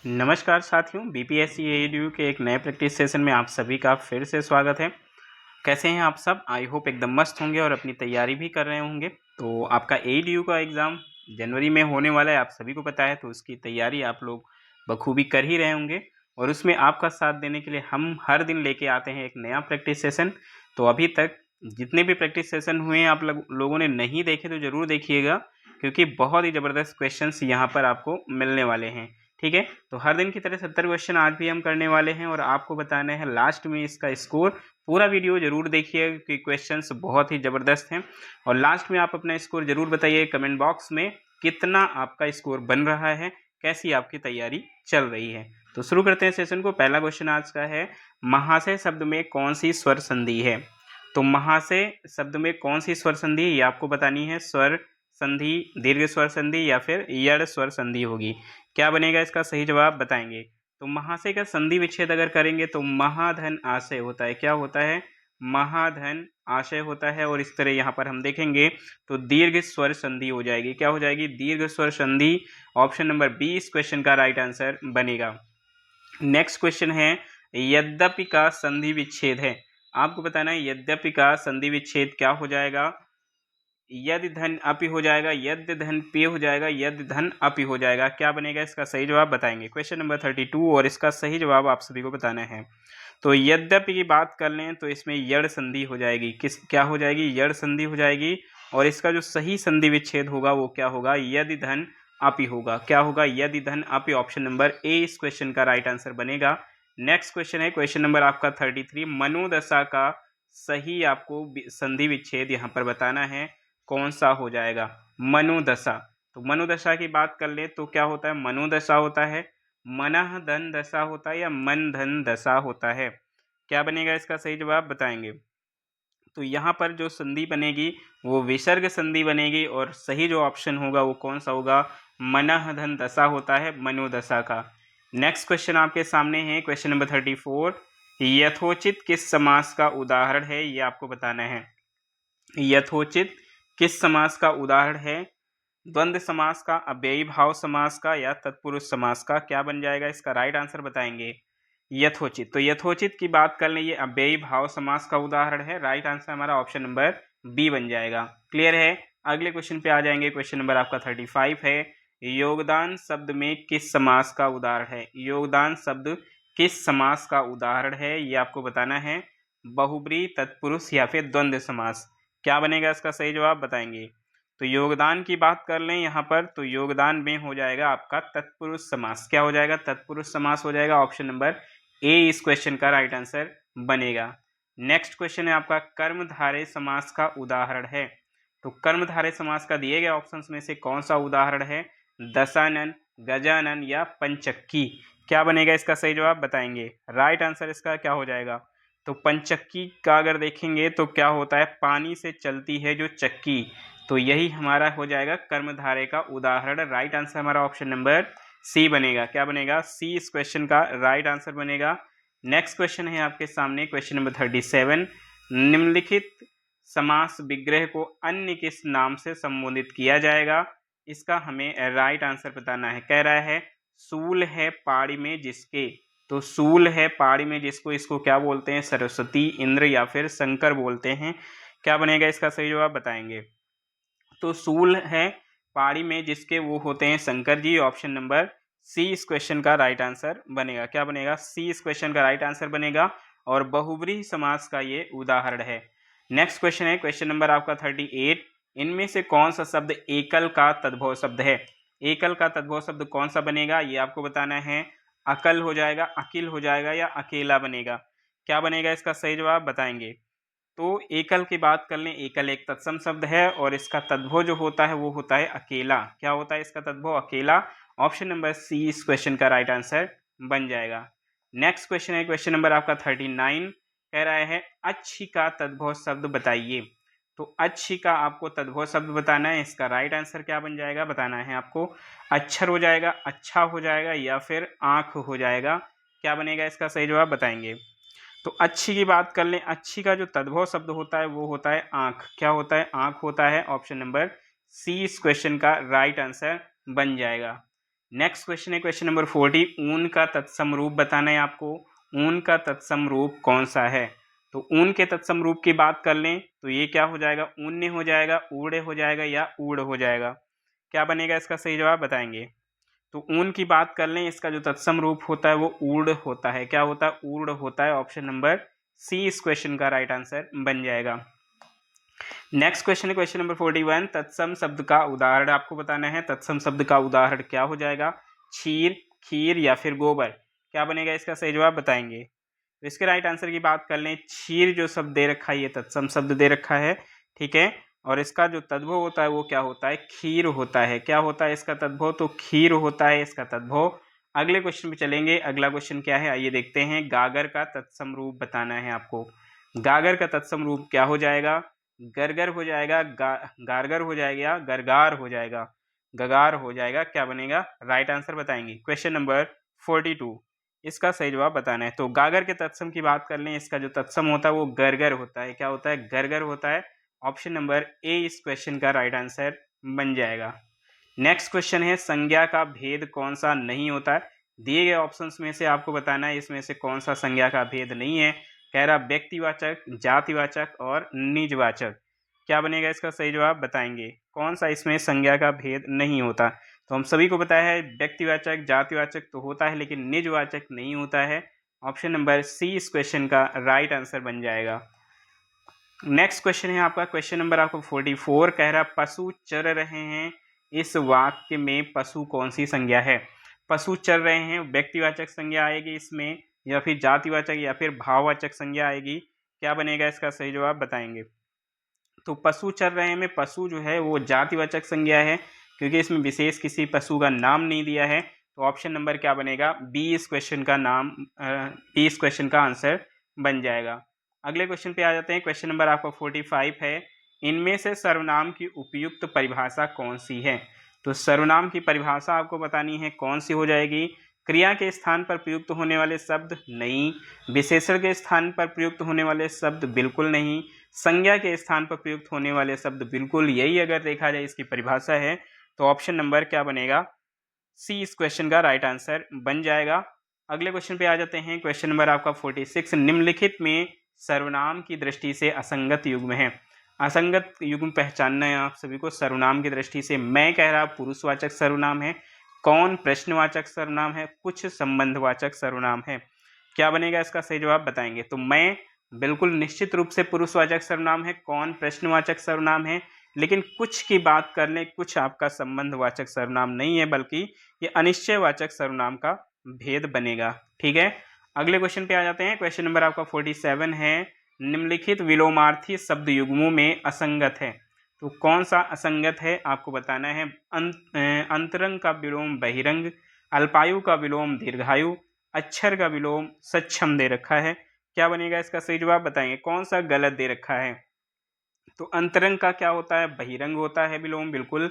नमस्कार साथियों, BPSC edu के एक नए प्रैक्टिस सेशन में आप सभी का फिर से स्वागत है। कैसे हैं आप सब? आई होप एकदम मस्त होंगे और अपनी तैयारी भी कर रहे होंगे। तो आपका एडू का एग्ज़ाम जनवरी में होने वाला है, आप सभी को पता है, तो उसकी तैयारी आप लोग बखूबी कर ही रहे होंगे और उसमें आपका साथ देने के लिए हम हर दिन लेके आते हैं एक नया प्रैक्टिस सेशन। तो अभी तक जितने भी प्रैक्टिस सेशन हुए हैं आप लोगों ने नहीं देखे तो ज़रूर देखिएगा, क्योंकि बहुत ही ज़बरदस्त क्वेश्चंस यहाँ पर आपको मिलने वाले हैं। ठीक है, तो हर दिन की तरह 70 क्वेश्चन आज भी हम करने वाले हैं और आपको बताना है लास्ट में इसका स्कोर। पूरा वीडियो जरूर देखिए कि क्वेश्चंस बहुत ही ज़बरदस्त हैं और लास्ट में आप अपना स्कोर जरूर बताइए कमेंट बॉक्स में, कितना आपका स्कोर बन रहा है, कैसी आपकी तैयारी चल रही है। तो शुरू करते हैं सेशन को। पहला क्वेश्चन आज का है, महाशय शब्द में कौन सी स्वर संधि है? तो महाशय शब्द में कौन सी स्वर संधि है ये आपको बतानी है। स्वर संधि, दीर्घ स्वर संधि या फिर यड़ स्वर संधि होगी। क्या बनेगा इसका सही जवाब बताएंगे। तो महाशय का संधि विच्छेद अगर करेंगे तो महाधन आशय होता है। क्या होता है? महाधन आशय होता है। और इस तरह यहाँ पर हम देखेंगे तो दीर्घ स्वर संधि हो जाएगी। क्या हो जाएगी? दीर्घ स्वर संधि। ऑप्शन नंबर बी इस क्वेश्चन का राइट आंसर बनेगा। नेक्स्ट क्वेश्चन है, यद्यपि का संधि विच्छेद है। आपको बताना है यद्यपि का संधि विच्छेद क्या हो जाएगा। यदि धन अपि हो जाएगा, यदि धन पे हो जाएगा, यदि धन अपि हो जाएगा। क्या बनेगा इसका सही जवाब बताएंगे। क्वेश्चन नंबर 32 और इसका सही जवाब आप सभी को बताना है। तो यद्यपि की बात कर लें तो इसमें यड़ संधि हो जाएगी। क्या हो जाएगी? यड़ संधि हो जाएगी। और इसका जो सही संधि विच्छेद होगा वो क्या होगा? यदि धन अपि होगा। क्या होगा? यदि धन अपि। ऑप्शन नंबर ए इस क्वेश्चन का राइट आंसर बनेगा। नेक्स्ट क्वेश्चन है क्वेश्चन नंबर आपका 33, मनोदशा का सही आपको संधि विच्छेद यहाँ पर बताना है, कौन सा हो जाएगा? मनोदशा। तो मनोदशा की बात कर ले तो क्या होता है? मनोदशा होता है, मनः धन दशा होता है या मन धन दशा होता है। क्या बनेगा इसका सही जवाब बताएंगे। तो यहाँ पर जो संधि बनेगी वो विसर्ग संधि बनेगी और सही जो ऑप्शन होगा वो कौन सा होगा? मनः धन दशा होता है मनोदशा का। नेक्स्ट क्वेश्चन आपके सामने है क्वेश्चन नंबर 34, यथोचित किस समास का उदाहरण है ये आपको बताना है। यथोचित किस समास का उदाहरण है? द्वंद्व समास का, अव्ययी भाव समास का या तत्पुरुष समास का। क्या बन जाएगा इसका राइट आंसर बताएंगे। यथोचित। तो यथोचित की बात कर लें, ये अव्ययी भाव समास का उदाहरण है। राइट आंसर हमारा ऑप्शन नंबर बी बन जाएगा। क्लियर है? अगले क्वेश्चन पे आ जाएंगे। क्वेश्चन नंबर आपका 35 है, योगदान शब्द में किस समास का उदाहरण है? योगदान शब्द किस समास का उदाहरण है ये आपको बताना है। बहुब्री, तत्पुरुष या फिर द्वंद्व समास। क्या बनेगा इसका सही जवाब बताएंगे। तो योगदान की बात कर लें यहाँ पर तो योगदान में हो जाएगा आपका तत्पुरुष समास। क्या हो जाएगा? तत्पुरुष समास हो जाएगा। ऑप्शन नंबर ए इस क्वेश्चन का राइट आंसर बनेगा। नेक्स्ट क्वेश्चन है आपका, कर्मधारय समास का उदाहरण है। तो कर्मधारय समास का दिए गए ऑप्शंस में से कौन सा उदाहरण है? दशानन, गजानन या पंचक्की। क्या बनेगा इसका सही जवाब बताएंगे। राइट आंसर इसका क्या हो जाएगा? तो पंचक्की का अगर देखेंगे तो क्या होता है? पानी से चलती है जो चक्की, तो यही हमारा हो जाएगा कर्मधारय का उदाहरण। राइट आंसर हमारा ऑप्शन नंबर सी बनेगा। क्या बनेगा? सी इस क्वेश्चन का राइट आंसर बनेगा। नेक्स्ट क्वेश्चन है आपके सामने क्वेश्चन नंबर 37, निम्नलिखित समास विग्रह को अन्य किस नाम से संबोधित किया जाएगा? इसका हमें राइट आंसर बताना है। कह रहा है सूल है पाड़ी में जिसके। तो सूल है पाड़ी में जिसको, इसको क्या बोलते हैं? सरस्वती, इंद्र या फिर शंकर बोलते हैं। क्या बनेगा इसका सही जवाब बताएंगे। तो सूल है पाड़ी में जिसके, वो होते हैं शंकर जी। ऑप्शन नंबर सी इस क्वेश्चन का राइट आंसर बनेगा। क्या बनेगा? सी इस क्वेश्चन का राइट आंसर बनेगा और बहुब्रीहि समास का ये उदाहरण है। नेक्स्ट क्वेश्चन है क्वेश्चन नंबर आपका 38, इनमें से कौन सा शब्द एकल का तद्भव शब्द है? एकल का तद्भव शब्द कौन सा बनेगा ये आपको बताना है। अकल हो जाएगा, अकिल हो जाएगा या अकेला बनेगा। क्या बनेगा इसका सही जवाब बताएंगे। तो एकल की बात कर लें, एकल एक तत्सम शब्द है और इसका तद्भव जो होता है वो होता है अकेला। क्या होता है इसका तद्भव? अकेला। ऑप्शन नंबर सी इस क्वेश्चन का राइट आंसर बन जाएगा। नेक्स्ट क्वेश्चन है क्वेश्चन नंबर आपका 39, कह रहा है अच्छी का तद्भव शब्द बताइए। तो अच्छी का आपको तद्भव शब्द बताना है। इसका राइट आंसर क्या बन जाएगा बताना है आपको। अक्षर हो जाएगा, अच्छा हो जाएगा या फिर आंख हो जाएगा। क्या बनेगा इसका सही जवाब बताएंगे। तो अच्छी की बात कर लें, अच्छी का जो तद्भव शब्द होता है वो होता है आंख। क्या होता है? आंख होता है। ऑप्शन नंबर सी इस क्वेश्चन का राइट आंसर बन जाएगा। नेक्स्ट क्वेश्चन है क्वेश्चन नंबर 40, ऊन का तत्सम रूप बताना है आपको। ऊन का तत्सम रूप कौन सा है? तो ऊन के तत्सम रूप की बात कर लें तो ये क्या हो जाएगा, ऊन्य हो जाएगा, ऊड़े हो जाएगा या ऊड़ हो जाएगा। क्या बनेगा इसका सही जवाब बताएंगे। तो ऊन की बात कर लें, इसका जो तत्सम रूप होता है वो ऊड़ होता है। क्या होता है? ऊड़ होता है। ऑप्शन नंबर सी इस क्वेश्चन का राइट आंसर बन जाएगा। नेक्स्ट क्वेश्चन है क्वेश्चन नंबर 41, तत्सम शब्द का उदाहरण आपको बताना है। तत्सम शब्द का उदाहरण क्या हो जाएगा? क्षीर, खीर या फिर गोबर। क्या बनेगा इसका सही जवाब बताएंगे। तो इसके राइट आंसर की बात कर लें, क्षीर जो शब्द दे रखा है ये तत्सम शब्द दे रखा है, ठीक है। और इसका जो तद्भव होता है वो क्या होता है? खीर होता है। क्या होता है इसका तद्भव? तो खीर होता है इसका तद्भव। अगले क्वेश्चन पे चलेंगे। अगला क्वेश्चन क्या है आइए देखते हैं। गागर का तत्सम रूप बताना है आपको। गागर का तत्सम रूप क्या हो जाएगा? गरगर हो जाएगा, गारगर हो जाएगा, गरगार हो जाएगा, गगार हो जाएगा। क्या बनेगा? राइट आंसर बताएंगे। क्वेश्चन नंबर 42, इसका सही जवाब बताना है। तो गागर के तत्सम की बात कर लें, इसका जो तत्सम होता है वो गरगर होता है। क्या होता है? गरगर होता है। ऑप्शन नंबर ए इस क्वेश्चन का राइट आंसर बन जाएगा। नेक्स्ट क्वेश्चन है, संज्ञा का भेद कौन सा नहीं होता है? दिए गए ऑप्शंस में से आपको बताना है इसमें से कौन सा संज्ञा का भेद नहीं है। कह रहा व्यक्तिवाचक, जातिवाचक और निजवाचक। क्या बनेगा इसका सही जवाब बताएंगे। कौन सा इसमें संज्ञा का भेद नहीं होता? तो हम सभी को पता है व्यक्तिवाचक, जातिवाचक तो होता है लेकिन निजवाचक नहीं होता है। ऑप्शन नंबर सी इस क्वेश्चन का राइट आंसर बन जाएगा। नेक्स्ट क्वेश्चन है आपका क्वेश्चन नंबर आपको 44, कह रहा पशु चर रहे हैं, इस वाक्य में पशु कौन सी संज्ञा है? पशु चर रहे हैं, व्यक्तिवाचक संज्ञा आएगी इसमें या फिर जातिवाचक या फिर भाववाचक संज्ञा आएगी। क्या बनेगा इसका सही जवाब बताएंगे। तो पशु चर रहे में पशु जो है वो जातिवाचक संज्ञा है क्योंकि इसमें विशेष किसी पशु का नाम नहीं दिया है। तो ऑप्शन नंबर क्या बनेगा? बी इस क्वेश्चन का नाम बी इस क्वेश्चन का आंसर बन जाएगा। अगले क्वेश्चन पे आ जाते हैं। क्वेश्चन नंबर आपका 45 है, इनमें से सर्वनाम की उपयुक्त परिभाषा कौन सी है? तो सर्वनाम की परिभाषा आपको बतानी है, कौन सी हो जाएगी? क्रिया के स्थान पर प्रयुक्त होने वाले शब्द नहीं, विशेषण के स्थान पर प्रयुक्त होने वाले शब्द बिल्कुल नहीं, संज्ञा के स्थान पर प्रयुक्त होने वाले शब्द बिल्कुल। यही अगर देखा जाए इसकी परिभाषा है तो ऑप्शन नंबर क्या बनेगा? सी इस क्वेश्चन का राइट आंसर बन जाएगा। अगले क्वेश्चन पे आ जाते हैं। क्वेश्चन नंबर आपका 46, निम्नलिखित में सर्वनाम की दृष्टि से असंगत युग्म है। असंगत युग्म पहचानना है आप सभी को सर्वनाम की दृष्टि से। मैं कह रहा पुरुषवाचक सर्वनाम है, कौन प्रश्नवाचक सर्वनाम है, कुछ संबंधवाचक सर्वनाम है। क्या बनेगा इसका सही जवाब बताएंगे। तो मैं बिल्कुल निश्चित रूप से पुरुषवाचक सर्वनाम है, कौन प्रश्नवाचक सर्वनाम है, लेकिन कुछ की बात कर लें, कुछ आपका संबंधवाचक सर्वनाम नहीं है बल्कि ये अनिश्चयवाचक सर्वनाम का भेद बनेगा। ठीक है, अगले क्वेश्चन पे आ जाते हैं। क्वेश्चन नंबर आपका 47 है, निम्नलिखित विलोमार्थी शब्द युग्मों में असंगत है। तो कौन सा असंगत है आपको बताना है। अंतरंग का विलोम बहिरंग, अल्पायु का विलोम दीर्घायु, अक्षर का विलोम सक्षम दे रखा है। क्या बनेगा इसका सही जवाब बताएंगे। कौन सा गलत दे रखा है? तो अंतरंग का क्या होता है? बहिरंग होता है विलोम, बिल्कुल।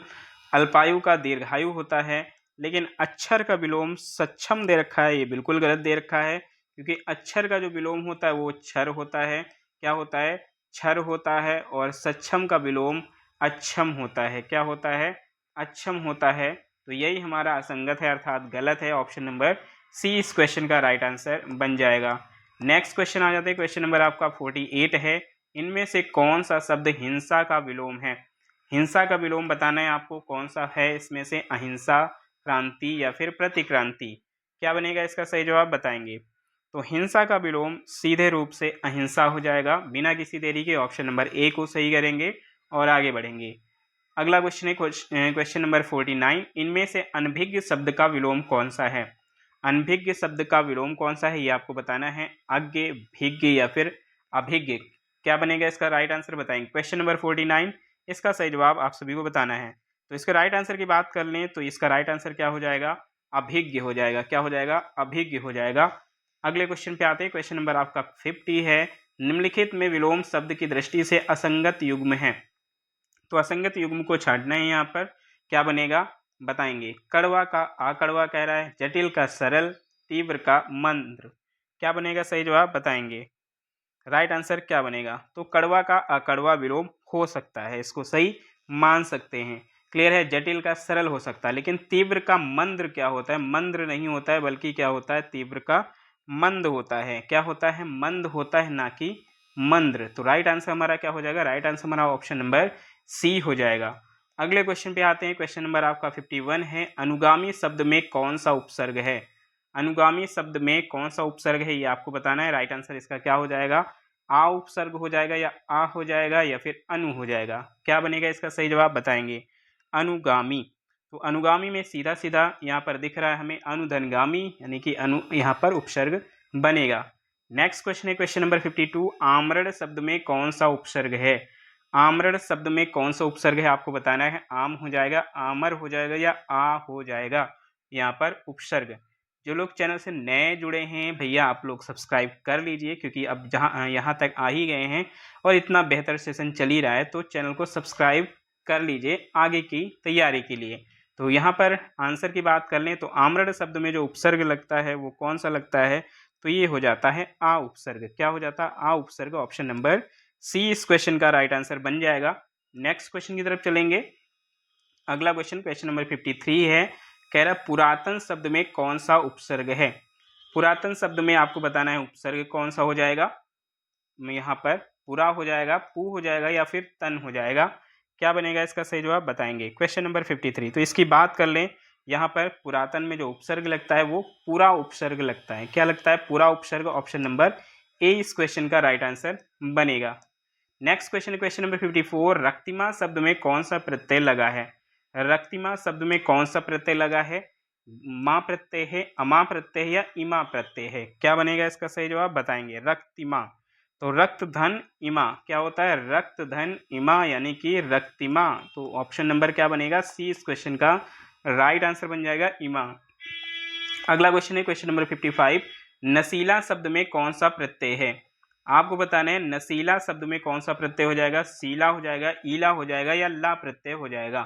अल्पायु का दीर्घायु होता है, लेकिन अक्षर का विलोम सक्षम दे रखा है, ये बिल्कुल गलत दे रखा है क्योंकि अक्षर का जो विलोम होता है वो क्षर होता है। क्या होता है? क्षर होता है। और सक्षम का विलोम अक्षम होता है। क्या होता है? अक्षम होता है। तो यही हमारा असंगत है अर्थात गलत है। ऑप्शन नंबर सी इस क्वेश्चन का राइट आंसर बन जाएगा। नेक्स्ट क्वेश्चन आ जाते हैं। क्वेश्चन नंबर आपका 48 है, इनमें से कौन सा शब्द हिंसा का विलोम है? हिंसा का विलोम बताना है आपको, कौन सा है इसमें से? अहिंसा, क्रांति या फिर प्रतिक्रांति। क्या बनेगा इसका सही जवाब बताएंगे। तो हिंसा का विलोम सीधे रूप से अहिंसा हो जाएगा। बिना किसी देरी के ऑप्शन नंबर ए को सही करेंगे और आगे बढ़ेंगे। अगला क्वेश्चन है क्वेश्चन नंबर 49, इनमें से अनभिज्ञ शब्द का विलोम कौन सा है? अनभिज्ञ शब्द का विलोम कौन सा है ये आपको बताना है। अज्ञ, भिज्ञ या फिर अभिज्ञ। क्या बनेगा इसका राइट आंसर बताएंगे। क्वेश्चन नंबर 49, इसका सही जवाब आप सभी को बताना है। तो इसका राइट आंसर की बात कर लें तो इसका राइट आंसर क्या हो जाएगा? अभिज्ञ हो जाएगा। क्या हो जाएगा? अभिज्ञ हो जाएगा। अगले क्वेश्चन पे आते हैं। क्वेश्चन नंबर आपका 50 है, निम्नलिखित में विलोम शब्द की दृष्टि से असंगत युग्म है। तो असंगत युग्म को छांटना है यहाँ पर। क्या बनेगा बताएंगे। कड़वा का अकड़वा कह रहा है, जटिल का सरल, तीव्र का मंद्र। क्या बनेगा सही जवाब बताएंगे। राइट आंसर क्या बनेगा। तो कड़वा का अकड़वा विलोम हो सकता है, इसको सही मान सकते हैं। क्लियर है। जटिल का सरल हो सकता है, लेकिन तीव्र का मंद्र क्या होता है? मंद्र नहीं होता है, बल्कि क्या होता है? तीव्र का मंद होता है। क्या होता है? मंद होता है, ना कि मंद्र। तो राइट आंसर हमारा क्या हो जाएगा? राइट आंसर हमारा ऑप्शन नंबर सी हो जाएगा। अगले क्वेश्चन पे आते हैं। क्वेश्चन नंबर आपका 51 है, अनुगामी शब्द में कौन सा उपसर्ग है? अनुगामी शब्द में कौन सा उपसर्ग है, ये आपको बताना है। राइट आंसर इसका क्या हो जाएगा? आ उपसर्ग हो जाएगा, या आ हो जाएगा, या फिर अनु हो जाएगा? क्या बनेगा इसका सही जवाब? बताएंगे अनुगामी। तो अनुगामी में सीधा सीधा यहाँ पर दिख रहा है हमें अनुधनगामी, यानी कि अनु यहाँ पर उपसर्ग बनेगा। नेक्स्ट क्वेश्चन है क्वेश्चन नंबर 52, आमरण शब्द में कौन सा उपसर्ग है? आमरण शब्द में कौन सा उपसर्ग है आपको बताना है। आम हो जाएगा, आमर हो जाएगा, या आ हो जाएगा यहाँ पर उपसर्ग। जो लोग चैनल से नए जुड़े हैं भैया, आप लोग सब्सक्राइब कर लीजिए, क्योंकि अब जहाँ यहाँ तक आ ही गए हैं और इतना बेहतर सेशन चल ही रहा है, तो चैनल को सब्सक्राइब कर लीजिए आगे की तैयारी के लिए। तो यहाँ पर आंसर की बात कर लें तो आमरण शब्द में जो उपसर्ग लगता है वो कौन सा लगता है? तो ये हो जाता है आ उपसर्ग। क्या हो जाता है? आ उपसर्ग। ऑप्शन नंबर सी इस क्वेश्चन का राइट आंसर बन जाएगा। नेक्स्ट क्वेश्चन की तरफ चलेंगे। अगला क्वेश्चन क्वेश्चन नंबर 53 है, कह रहा पुरातन शब्द में कौन सा उपसर्ग है? पुरातन शब्द में आपको बताना है उपसर्ग कौन सा हो जाएगा। यहाँ पर पुरा हो जाएगा, पू हो जाएगा, या फिर तन हो जाएगा? क्या बनेगा इसका सही जवाब? बताएंगे। क्वेश्चन नंबर 53, तो इसकी बात कर लें। यहाँ पर पुरातन में जो उपसर्ग लगता है वो पूरा उपसर्ग लगता है। क्या लगता है? पूरा उपसर्ग। ऑप्शन नंबर ए इस क्वेश्चन का राइट आंसर बनेगा। नेक्स्ट क्वेश्चन क्वेश्चन नंबर 54, रक्तिमा शब्द में कौन सा प्रत्यय लगा है? रक्तिमा शब्द में कौन सा प्रत्यय लगा है? माँ प्रत्यय है, अमा प्रत्यय है, या इमा प्रत्यय है? क्या बनेगा इसका सही जवाब? बताएंगे। रक्तिमा। तो रक्त धन इमा क्या होता है? रक्त धन इमा, यानी कि रक्तिमा। तो ऑप्शन नंबर क्या बनेगा? सी इस क्वेश्चन का राइट आंसर बन जाएगा, इमा। अगला क्वेश्चन है क्वेश्चन नंबर 55, नशीला शब्द में कौन सा प्रत्यय है? आपको बताना है नशीला शब्द में कौन सा प्रत्यय हो जाएगा। सीला हो जाएगा, ईला हो जाएगा, या ला प्रत्यय हो जाएगा?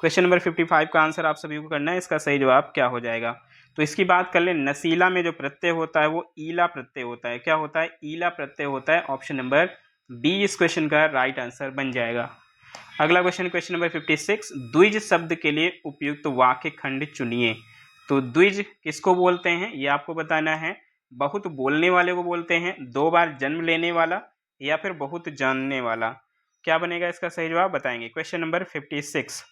क्वेश्चन नंबर 55 का आंसर आप सभी को करना है। इसका सही जवाब क्या हो जाएगा? तो इसकी बात कर ले, नशीला में जो प्रत्यय होता है वो ईला प्रत्यय होता है। क्या होता है? ईला प्रत्यय होता है। ऑप्शन नंबर बी इस क्वेश्चन का राइट आंसर बन जाएगा। अगला क्वेश्चन क्वेश्चन नंबर 56, द्विज शब्द के लिए उपयुक्त वाक्य खंड चुनिए। तो द्विज किसको बोलते हैं ये आपको बताना है। बहुत बोलने वाले को बोलते हैं, दो बार जन्म लेने वाला, या फिर बहुत जानने वाला? क्या बनेगा इसका सही जवाब? बताएंगे। क्वेश्चन नंबर 56,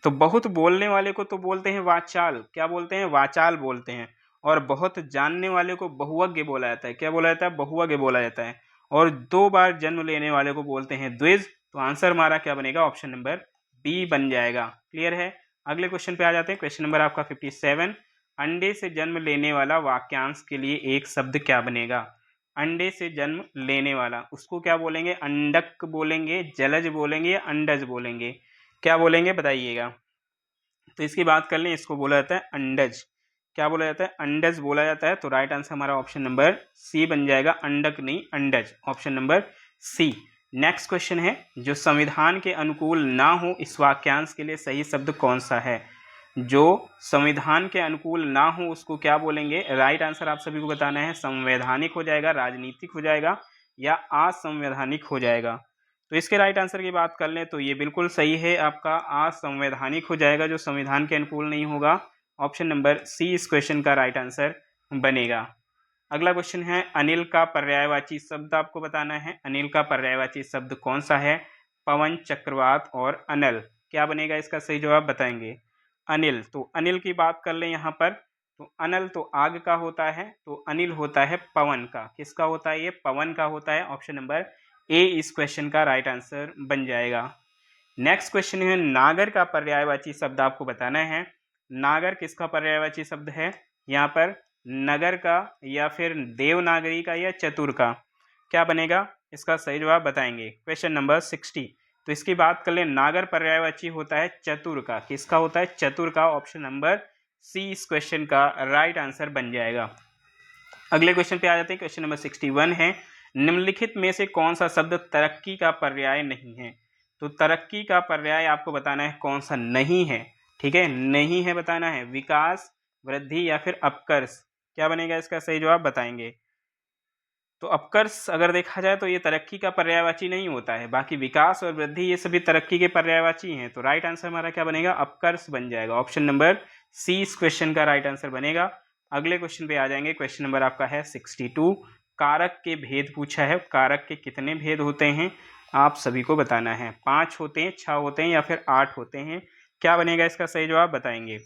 तो बहुत बोलने वाले को तो बोलते हैं वाचाल। क्या बोलते हैं? वाचाल बोलते हैं। और बहुत जानने वाले को बहुवज्ञ बोला जाता है। क्या बोला जाता है? बहुवज्ञ बोला जाता है। और दो बार जन्म लेने वाले को बोलते हैं द्विज। तो आंसर हमारा क्या बनेगा? ऑप्शन नंबर बी बन जाएगा। क्लियर है। अगले क्वेश्चन पे आ जाते हैं। क्वेश्चन नंबर आपका 57, अंडे से जन्म लेने वाला वाक्यांश के लिए एक शब्द क्या बनेगा? अंडे से जन्म लेने वाला, उसको क्या बोलेंगे? अंडक बोलेंगे, जलज बोलेंगे, या अंडज बोलेंगे? क्या बोलेंगे बताइएगा। तो इसकी बात कर लें, इसको बोला जाता है अंडज। क्या बोला जाता है? अंडज बोला जाता है। तो राइट आंसर हमारा ऑप्शन नंबर सी बन जाएगा, अंडक नहीं अंडज। Option number C. Next question है, जो संविधान के अनुकूल ना हो इस वाक्यांश के लिए सही शब्द कौन सा है? जो संविधान के अनुकूल ना हो उसको क्या बोलेंगे? राइट आंसर आप सभी को बताना है। संवैधानिक हो जाएगा, राजनीतिक हो जाएगा, या असंवैधानिक हो जाएगा? तो इसके राइट आंसर की बात कर लें तो ये बिल्कुल सही है, आपका असंवैधानिक हो जाएगा, जो संविधान के अनुकूल नहीं होगा। ऑप्शन नंबर सी इस क्वेश्चन का राइट आंसर बनेगा। अगला क्वेश्चन है, अनिल का पर्यायवाची शब्द आपको बताना है। अनिल का पर्यायवाची शब्द कौन सा है? पवन, चक्रवात और अनल। क्या बनेगा इसका सही जवाब? बताएंगे। अनिल। तो अनिल की बात कर लें यहाँ पर, तो अनल तो आग का होता है, तो अनिल होता है पवन का। किसका होता है? ये पवन का होता है। ऑप्शन नंबर ए इस क्वेश्चन का राइट आंसर बन जाएगा। नेक्स्ट क्वेश्चन है, नागर का पर्यायवाची शब्द आपको बताना है। नागर किसका पर्यायवाची शब्द है? यहाँ पर नगर का, या फिर देवनागरी का, या चतुर का? क्या बनेगा इसका सही जवाब? बताएंगे। क्वेश्चन नंबर 60, तो इसकी बात कर ले, नागर पर्यायवाची होता है चतुर का। किसका होता है? चतुर का। ऑप्शन नंबर सी इस क्वेश्चन का राइट आंसर बन जाएगा। अगले क्वेश्चन पे आ जाते हैं। क्वेश्चन नंबर 61 है, निम्नलिखित में से कौन सा शब्द तरक्की का पर्याय नहीं है? तो तरक्की का पर्याय आपको बताना है कौन सा नहीं है। ठीक है, नहीं है बताना है। विकास, वृद्धि, या फिर अपकर्ष? क्या बनेगा इसका सही जवाब? बताएंगे। तो अपकर्ष अगर देखा जाए तो ये तरक्की का पर्यायवाची नहीं होता है, बाकी विकास और वृद्धि ये सभी तरक्की के पर्यायवाची हैं। तो राइट आंसर हमारा क्या बनेगा, अपकर्ष बन जाएगा। ऑप्शन नंबर सी इस क्वेश्चन का राइट आंसर बनेगा। अगले क्वेश्चन पे आ जाएंगे। क्वेश्चन नंबर आपका है 62। कारक के भेद पूछा है। कारक के कितने भेद होते हैं आप सभी को बताना है। 5 होते हैं, 6 होते हैं या फिर 8 होते हैं। क्या बनेगा इसका सही जवाब बताएंगे।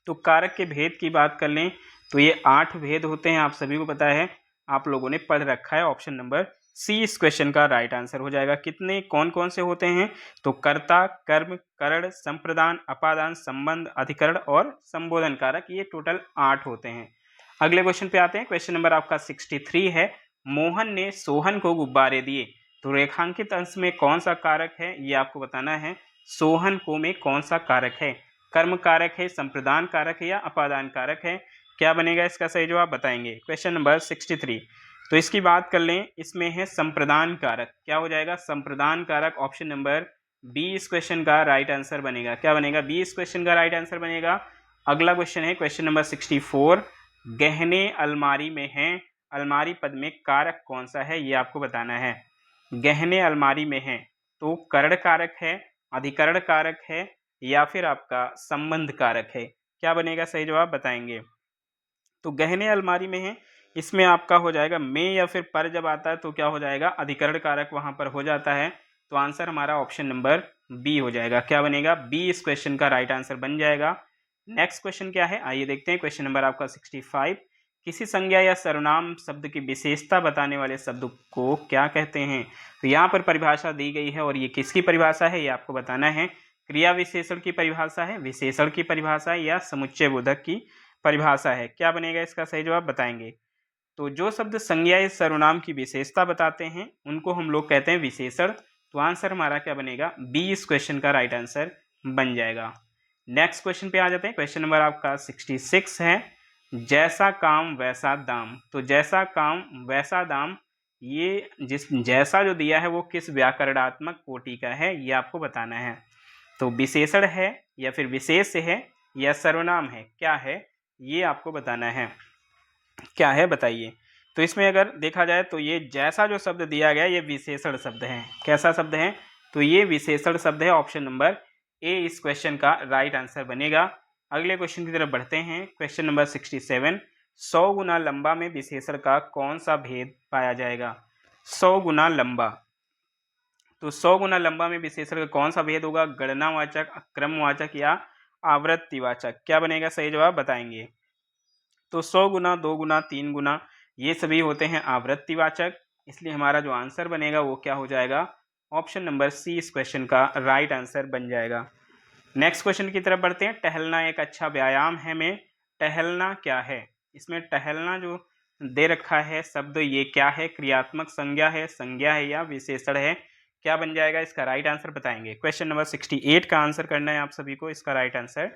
तो कारक के भेद की बात कर लें तो ये 8 भेद होते हैं, आप सभी को पता है, आप लोगों ने पढ़ रखा है। ऑप्शन नंबर सी इस क्वेश्चन का राइट आंसर हो जाएगा। कितने कौन कौन से होते हैं, तो कर्ता, कर्म, करण, संप्रदान, अपादान, संबंध, अधिकरण और संबोधन कारक, ये टोटल 8 होते हैं। अगले क्वेश्चन पे आते हैं। क्वेश्चन नंबर आपका 63 है। मोहन ने सोहन को गुब्बारे दिए। तो रेखांकित अंश में कौन सा कारक है ये आपको बताना है। सोहन को में कौन सा कारक है, कर्म कारक है, संप्रदान कारक है या अपादान कारक है। क्या बनेगा इसका सही जवाब बताएंगे। Question number 63। तो इसकी बात कर लें, इसमें है संप्रदान कारक। क्या हो जाएगा, संप्रदान कारक। ऑप्शन नंबर बी इस क्वेश्चन का राइट आंसर बनेगा। क्या बनेगा, बी इस क्वेश्चन का राइट आंसर बनेगा। अगला क्वेश्चन है क्वेश्चन नंबर 64। गहने अलमारी में हैं, अलमारी पद में कारक कौन सा है ये आपको बताना है। गहने अलमारी में हैं तो करण कारक है, अधिकरण कारक है या फिर आपका संबंध कारक है। क्या बनेगा सही जवाब बताएंगे। तो गहने अलमारी में है, इसमें आपका हो जाएगा में या फिर पर जब आता है तो क्या हो जाएगा, अधिकरण कारक वहां पर हो जाता है। तो आंसर हमारा ऑप्शन नंबर बी हो जाएगा। क्या बनेगा, बी इस क्वेश्चन का राइट आंसर बन जाएगा। नेक्स्ट क्वेश्चन क्या है, आइए देखते हैं। क्वेश्चन नंबर आपका 65। किसी संज्ञा या सर्वनाम शब्द की विशेषता बताने वाले शब्द को क्या कहते हैं। तो यहाँ पर परिभाषा दी गई है और ये किसकी परिभाषा है ये आपको बताना है। क्रिया विशेषण की परिभाषा है, विशेषण की परिभाषा है या समुच्चय बोधक की परिभाषा है। क्या बनेगा इसका सही जवाब बताएंगे। तो जो शब्द संज्ञा या सर्वनाम की विशेषता बताते हैं उनको हम लोग कहते हैं विशेषण। तो आंसर हमारा क्या बनेगा, बी इस क्वेश्चन का राइट आंसर बन जाएगा। नेक्स्ट क्वेश्चन पे आ जाते हैं। क्वेश्चन नंबर आपका 66 है। जैसा काम वैसा दाम। तो जैसा काम वैसा दाम, ये जिस जैसा जो दिया है वो किस व्याकरणात्मक कोटि का है ये आपको बताना है। तो विशेषण है या फिर विशेष है या सर्वनाम है, क्या है ये आपको बताना है। क्या है बताइए। तो इसमें अगर देखा जाए तो ये जैसा जो शब्द दिया गया ये विशेषण शब्द है। कैसा शब्द है, तो ये विशेषण शब्द है। ऑप्शन नंबर ए इस क्वेश्चन का राइट आंसर बनेगा। अगले क्वेश्चन की तरफ बढ़ते हैं। Question number 67। 100 गुना लंबा में विशेषण का कौन सा भेद पाया जाएगा। 100 गुना लंबा, तो 100 गुना लंबा में विशेषण का कौन सा भेद होगा, गणनावाचक, क्रमवाचक या आवृत्तिवाचक। क्या बनेगा सही जवाब बताएंगे। तो 100 गुना, 2 गुना, 3 गुना ये सभी होते हैं आवृत्तिवाचक, इसलिए हमारा जो आंसर बनेगा वो क्या हो जाएगा, ऑप्शन नंबर सी इस क्वेश्चन का राइट आंसर बन जाएगा। नेक्स्ट क्वेश्चन की तरफ बढ़ते हैं। टहलना एक अच्छा व्यायाम है में टहलना क्या है। इसमें टहलना जो दे रखा है शब्द ये क्या है, क्रियात्मक संज्ञा है या विशेषण है। क्या बन जाएगा इसका राइट आंसर बताएंगे। क्वेश्चन नंबर 68 का आंसर करना है आप सभी को। इसका राइट आंसर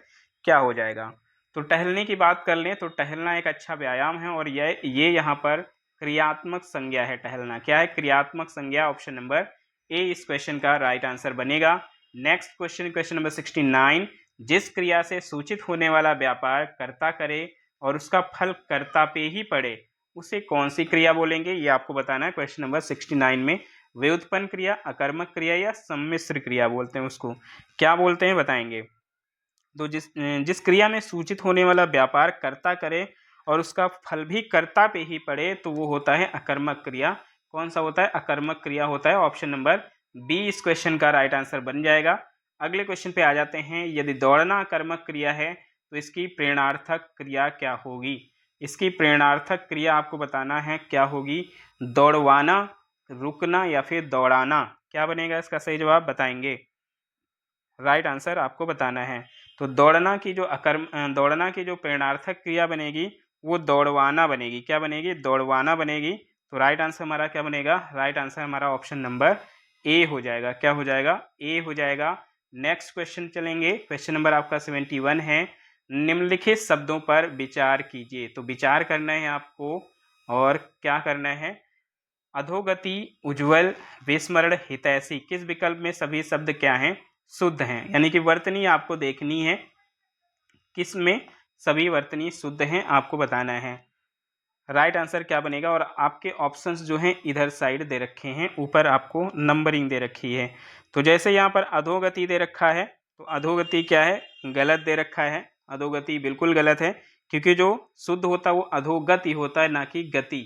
क्या हो जाएगा। तो टहलने की बात कर लें तो टहलना एक अच्छा व्यायाम है और ये यहाँ पर क्रियात्मक संज्ञा है। टहलना क्या है, क्रियात्मक संज्ञा। ऑप्शन नंबर ए इस क्वेश्चन का राइट आंसर बनेगा। Next question, question number 69। जिस क्रिया से सूचित होने वाला व्यापार कर्ता करे और उसका फल कर्ता पे ही पड़े उसे कौन सी क्रिया बोलेंगे ये आपको बताना है। क्वेश्चन नंबर 69 में व्युत्पन्न क्रिया, अकर्मक क्रिया या सम्मिश्र क्रिया बोलते हैं उसको, क्या बोलते हैं बताएंगे। तो जिस क्रिया में सूचित होने वाला व्यापार कर्ता करे और उसका फल भी कर्ता पे ही पड़े तो वो होता है अकर्मक क्रिया। कौन सा होता है, अकर्मक क्रिया होता है। ऑप्शन नंबर बी इस क्वेश्चन का राइट आंसर बन जाएगा। अगले क्वेश्चन पे आ जाते हैं। यदि दौड़ना अकर्मक क्रिया है तो इसकी प्रेरणार्थक क्रिया क्या होगी। इसकी प्रेरणार्थक क्रिया आपको बताना है क्या होगी, दौड़वाना, रुकना या फिर दौड़ाना। क्या बनेगा इसका सही जवाब बताएंगे। राइट आंसर आपको बताना है। तो दौड़ना की जो प्रेरणार्थक क्रिया बनेगी वो दौड़वाना बनेगी। क्या बनेगी, दौड़वाना बनेगी। तो राइट आंसर हमारा क्या बनेगा, राइट आंसर हमारा ऑप्शन नंबर ए हो जाएगा। क्या हो जाएगा, ए हो जाएगा। नेक्स्ट क्वेश्चन चलेंगे। क्वेश्चन नंबर आपका 71 है। निम्नलिखित शब्दों पर विचार कीजिए। तो विचार करना है आपको और क्या करना है, अधोगति, उज्ज्वल, विस्मरण, हितैषी, किस विकल्प में सभी शब्द क्या हैं, शुद्ध हैं। यानी कि वर्तनी आपको देखनी है किस में सभी वर्तनी शुद्ध हैं आपको बताना है। राइट आंसर क्या बनेगा? और आपके ऑप्शंस जो हैं इधर साइड दे रखे हैं, ऊपर आपको नंबरिंग दे रखी है। तो जैसे यहाँ पर अधोगति दे रखा है, तो अधोगति क्या है? गलत दे रखा है। अधोगति बिल्कुल गलत है, क्योंकि जो शुद्ध होता है वो अधोगति होता है, ना कि गति।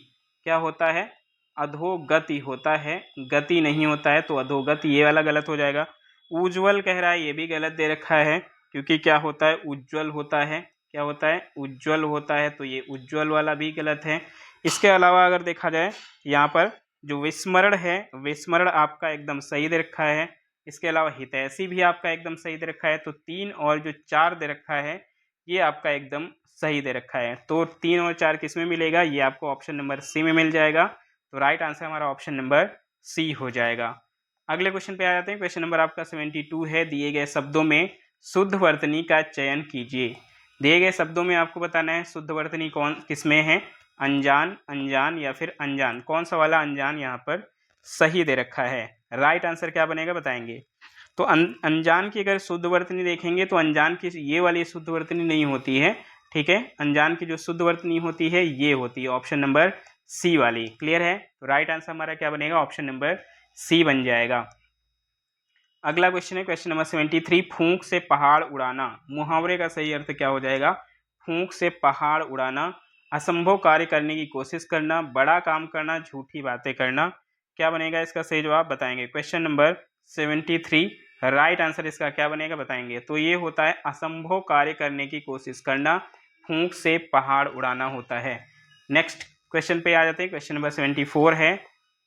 क्या होता है? अधोगति होता है, गति नहीं होता है। तो अधोगति ये वाला गलत हो जाएगा। उज्ज्वल कह रहा है, ये भी गलत दे रखा है, क्योंकि क्या होता है? उज्ज्वल होता है। क्या होता है? उज्ज्वल होता है। तो ये उज्ज्वल वाला भी गलत है। इसके अलावा अगर देखा जाए, यहाँ पर जो विस्मरण है, विस्मरण आपका एकदम सही दे रखा है। इसके अलावा हितैषी भी आपका एकदम सही दे रखा है। तो 3 और जो 4 दे रखा है, ये आपका एकदम सही दे रखा है। तो 3 और 4 किस में मिलेगा? ये आपको ऑप्शन नंबर सी में मिल जाएगा। तो राइट आंसर हमारा ऑप्शन नंबर सी हो जाएगा। अगले क्वेश्चन पे आ जाते हैं। क्वेश्चन नंबर आपका 72 है। दिए गए शब्दों में शुद्ध वर्तनी का चयन कीजिए। दिए गए शब्दों में आपको बताना है शुद्ध वर्तनी कौन किसमें है? अनजान, अनजान या फिर अनजान। कौन सा वाला अनजान यहाँ पर सही दे रखा है? राइट आंसर क्या बनेगा बताएंगे? तो अनजान की अगर शुद्ध वर्तनी देखेंगे तो अनजान की ये वाली शुद्ध वर्तनी नहीं होती है। ठीक है, अनजान की जो शुद्ध वर्तनी होती है ये होती है ऑप्शन नंबर सी वाली। क्लियर है? तो राइट आंसर हमारा क्या बनेगा? ऑप्शन नंबर सी बन जाएगा। अगला क्वेश्चन है क्वेश्चन नंबर 73। फूंक से पहाड़ उड़ाना। मुहावरे का सही अर्थ क्या हो जाएगा? फूंक से पहाड़ उड़ाना, असंभव कार्य करने की कोशिश करना, बड़ा काम करना, झूठी बातें करना। क्या बनेगा इसका सही जवाब बताएंगे? क्वेश्चन नंबर 73 राइट आंसर इसका क्या बनेगा बताएंगे? तो ये होता है असंभव कार्य करने की कोशिश करना, फूंक से पहाड़ उड़ाना होता है। नेक्स्ट क्वेश्चन पे आ जाते हैं। क्वेश्चन नंबर 74 है।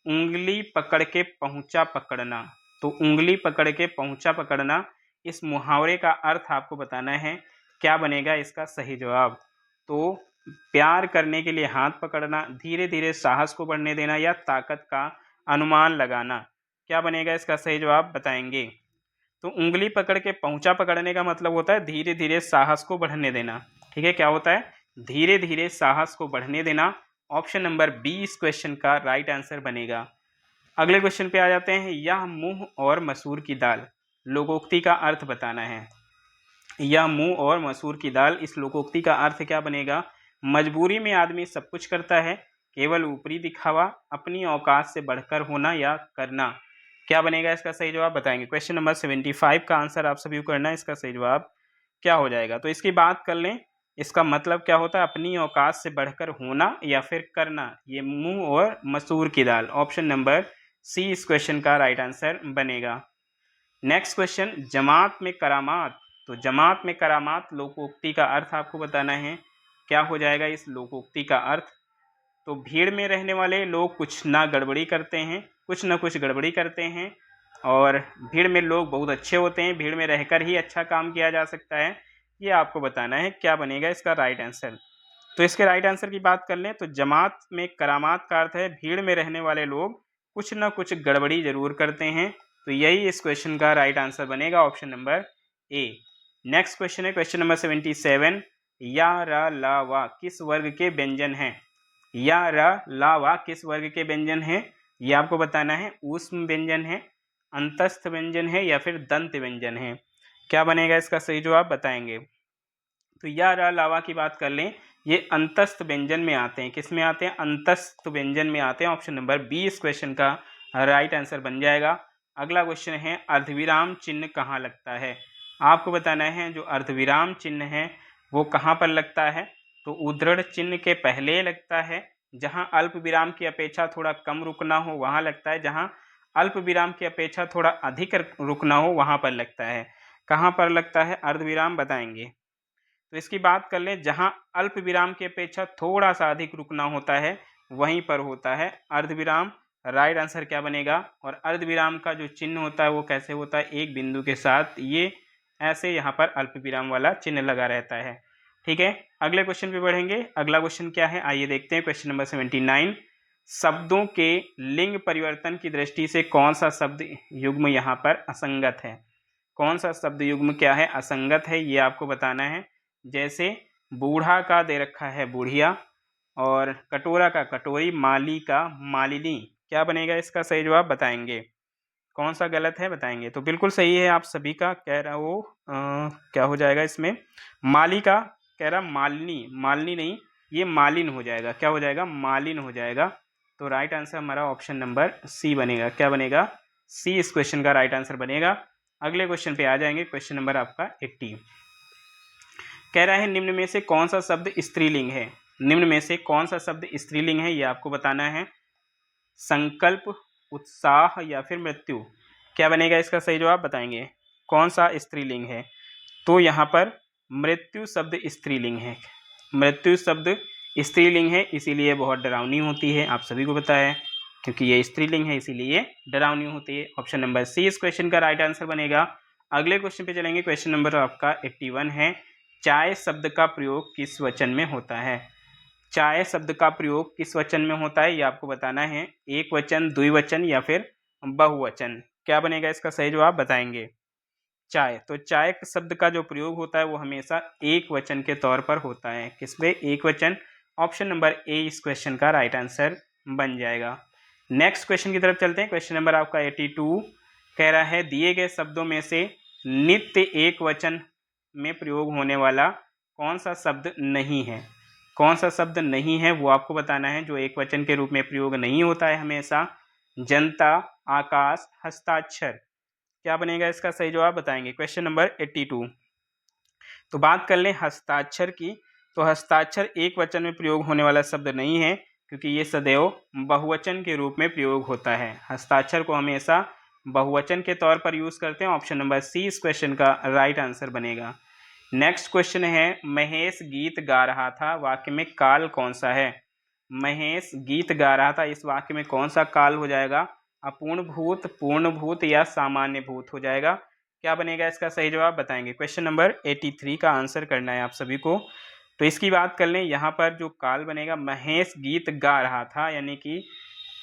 उंगली पकड़ के पहुंचा पकड़ना। तो उंगली पकड़ के पहुंचा पकड़ना, इस मुहावरे का अर्थ आपको बताना है। क्या बनेगा इसका सही जवाब? तो प्यार करने के लिए हाथ पकड़ना, धीरे धीरे साहस को बढ़ने देना, या ताकत का अनुमान लगाना। क्या बनेगा इसका सही जवाब बताएंगे? तो उंगली पकड़ के पहुंचा पकड़ने का मतलब होता है धीरे धीरे साहस को बढ़ने देना। ठीक है, क्या होता है? धीरे धीरे साहस को बढ़ने देना। ऑप्शन नंबर बी इस क्वेश्चन का राइट आंसर बनेगा। अगले क्वेश्चन पे आ जाते हैं। यह मूंग और मसूर की दाल, लोकोक्ति का अर्थ बताना है। यह मूंग और मसूर की दाल, इस लोकोक्ति का अर्थ क्या बनेगा? मजबूरी में आदमी सब कुछ करता है, केवल ऊपरी दिखावा, अपनी औकात से बढ़कर होना या करना। क्या बनेगा इसका सही जवाब बताएंगे? क्वेश्चन नंबर 75 का आंसर आप सभी को करना है। इसका सही जवाब क्या हो जाएगा? तो इसकी बात कर लें, इसका मतलब क्या होता है? अपनी औकात से बढ़कर होना या फिर करना। ये मूंग और मसूर की दाल, ऑप्शन नंबर सी इस क्वेश्चन का राइट आंसर बनेगा। नेक्स्ट क्वेश्चन, जमात में करामात। तो जमात में करामात लोकोक्ति का अर्थ आपको बताना है। क्या हो जाएगा इस लोकोक्ति का अर्थ? तो भीड़ में रहने वाले लोग कुछ ना गड़बड़ी करते हैं, कुछ ना कुछ गड़बड़ी करते हैं, और भीड़ में लोग बहुत अच्छे होते हैं, भीड़ में रहकर ही अच्छा काम किया जा सकता है। ये आपको बताना है। क्या बनेगा इसका राइट आंसर? तो इसके राइट आंसर की बात कर लें तो जमात में करामात का अर्थ है भीड़ में रहने वाले लोग कुछ ना कुछ गड़बड़ी जरूर करते हैं। तो यही इस क्वेश्चन का राइट आंसर बनेगा, option number A. Next question है क्वेश्चन नंबर 77। या र ला वा किस वर्ग के व्यंजन है? या र ला वा किस वर्ग के व्यंजन है? ये आपको बताना है। ऊष्म व्यंजन है, अंतस्थ व्यंजन है, या फिर दंत व्यंजन है। क्या बनेगा इसका सही जवाब बताएंगे? तो या र लावा की बात कर लें, ये अंतस्थ व्यंजन में आते हैं। किस में आते हैं? अंतस्थ व्यंजन में आते हैं। ऑप्शन नंबर बी इस क्वेश्चन का राइट आंसर बन जाएगा। अगला क्वेश्चन है, अर्धविराम चिन्ह कहाँ लगता है? आपको बताना है जो अर्धविराम चिन्ह है वो कहाँ पर लगता है। तो उद्धृढ़ चिन्ह के पहले लगता है, जहाँ अल्प विराम की अपेक्षा थोड़ा कम रुकना हो वहाँ लगता है, जहाँ अल्प विराम की अपेक्षा थोड़ा अधिक रुकना हो वहाँ पर लगता है। कहाँ पर लगता है अर्धविराम बताएंगे? तो इसकी बात कर लें, जहां अल्प विराम की अपेक्षा थोड़ा सा अधिक रुकना होता है वहीं पर होता है अर्धविराम। राइट आंसर क्या बनेगा? और अर्धविराम का जो चिन्ह होता है वो कैसे होता है? एक बिंदु के साथ ये ऐसे यहाँ पर अल्प विराम वाला चिन्ह लगा रहता है। ठीक है, अगले क्वेश्चन पे बढ़ेंगे। अगला क्वेश्चन क्या है आइए देखते हैं। Question number 79। शब्दों के लिंग परिवर्तन की दृष्टि से कौन सा शब्द युग्म यहाँ पर असंगत है? कौन सा शब्द युग्म क्या है? असंगत है, ये आपको बताना है। जैसे बूढ़ा का दे रखा है बुढ़िया, और कटोरा का कटोरी, माली का मालिनी। क्या बनेगा इसका सही जवाब बताएंगे? कौन सा गलत है बताएंगे? तो बिल्कुल सही है आप सभी का। कह रहा वो क्या हो जाएगा इसमें? माली का कह रहा मालिनी, मालिनी नहीं ये मालिन हो जाएगा। क्या हो जाएगा? मालिन हो जाएगा। तो राइट आंसर हमारा ऑप्शन नंबर सी बनेगा। क्या बनेगा? सी इस क्वेश्चन का राइट आंसर बनेगा। अगले क्वेश्चन पे आ जाएंगे। क्वेश्चन नंबर आपका 80 कह रहा है निम्न में से कौन सा शब्द स्त्रीलिंग है? निम्न में से कौन सा शब्द स्त्रीलिंग है ये आपको बताना है। संकल्प, उत्साह या फिर मृत्यु। क्या बनेगा इसका सही जवाब? बताएंगे कौन सा स्त्रीलिंग है। तो यहाँ पर मृत्यु शब्द स्त्रीलिंग है। मृत्यु शब्द स्त्रीलिंग है, इसीलिए बहुत डरावनी होती है, आप सभी को पता है, क्योंकि ये स्त्रीलिंग है इसीलिए डरावनी होती है। ऑप्शन नंबर सी इस क्वेश्चन का राइट आंसर बनेगा। अगले क्वेश्चन पे चलेंगे। क्वेश्चन नंबर आपका 81 है। चाय शब्द का प्रयोग किस वचन में होता है? चाय शब्द का प्रयोग किस वचन में होता है ये आपको बताना है। एक वचन, द्विवचन या फिर बहुवचन। क्या बनेगा इसका सही जवाब? बताएंगे चाय। तो चाय शब्द का जो प्रयोग होता है वो हमेशा एक वचन के तौर पर होता है। किसमें? एक वचन। ऑप्शन नंबर ए इस क्वेश्चन का राइट आंसर बन जाएगा। नेक्स्ट क्वेश्चन की तरफ चलते हैं। क्वेश्चन नंबर आपका 82 कह रहा है दिए गए शब्दों में से नित्य एक वचन में प्रयोग होने वाला कौन सा शब्द नहीं है? कौन सा शब्द नहीं है वो आपको बताना है, जो एक वचन के रूप में प्रयोग नहीं होता है हमेशा। जनता, आकाश, हस्ताक्षर। क्या बनेगा इसका सही जवाब? बताएंगे क्वेश्चन नंबर 82। तो बात कर लें हस्ताक्षर की, तो हस्ताक्षर एक वचन में प्रयोग होने वाला शब्द नहीं है, क्योंकि ये सदैव बहुवचन के रूप में प्रयोग होता है। हस्ताक्षर को हमेशा बहुवचन के तौर पर यूज करते हैं। ऑप्शन नंबर सी इस क्वेश्चन का राइट आंसर बनेगा। नेक्स्ट क्वेश्चन है महेश गीत गा रहा था, वाक्य में काल कौन सा है? महेश गीत गा रहा था, इस वाक्य में कौन सा काल हो जाएगा? अपूर्ण भूत, पूर्ण भूत या सामान्य भूत हो जाएगा। क्या बनेगा इसका सही जवाब? बताएंगे क्वेश्चन नंबर 83 का आंसर करना है आप सभी को। तो इसकी बात कर लें, यहाँ पर जो काल बनेगा महेश गीत गा रहा था, यानी कि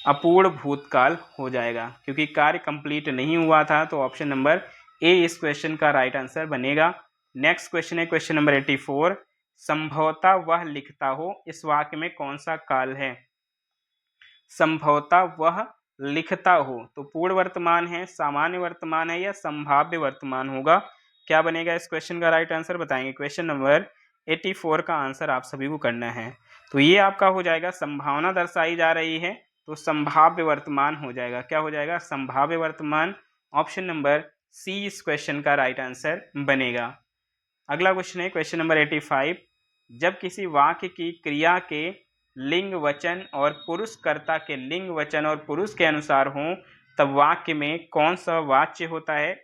अपूर्ण भूतकाल हो जाएगा, क्योंकि कार्य कंप्लीट नहीं हुआ था। तो ऑप्शन नंबर ए इस क्वेश्चन का राइट आंसर बनेगा। नेक्स्ट क्वेश्चन है क्वेश्चन नंबर 84 संभवतः वह लिखता हो, इस वाक्य में कौन सा काल है? संभवतः वह लिखता हो, तो पूर्ण वर्तमान है, सामान्य वर्तमान है या संभाव्य वर्तमान होगा? क्या बनेगा इस क्वेश्चन का राइट आंसर? बताएंगे क्वेश्चन नंबर 84 का आंसर आप सभी को करना है। तो ये आपका हो जाएगा संभावना दर्शाई जा रही है, तो संभाव्य वर्तमान हो जाएगा। क्या हो जाएगा? संभाव्य वर्तमान। ऑप्शन नंबर सी इस क्वेश्चन का राइट आंसर बनेगा। अगला क्वेश्चन है क्वेश्चन नंबर 85 जब किसी वाक्य की क्रिया के लिंग वचन और पुरुष कर्ता के लिंग वचन और पुरुष के अनुसार हो, तब वाक्य में कौन सा वाच्य होता है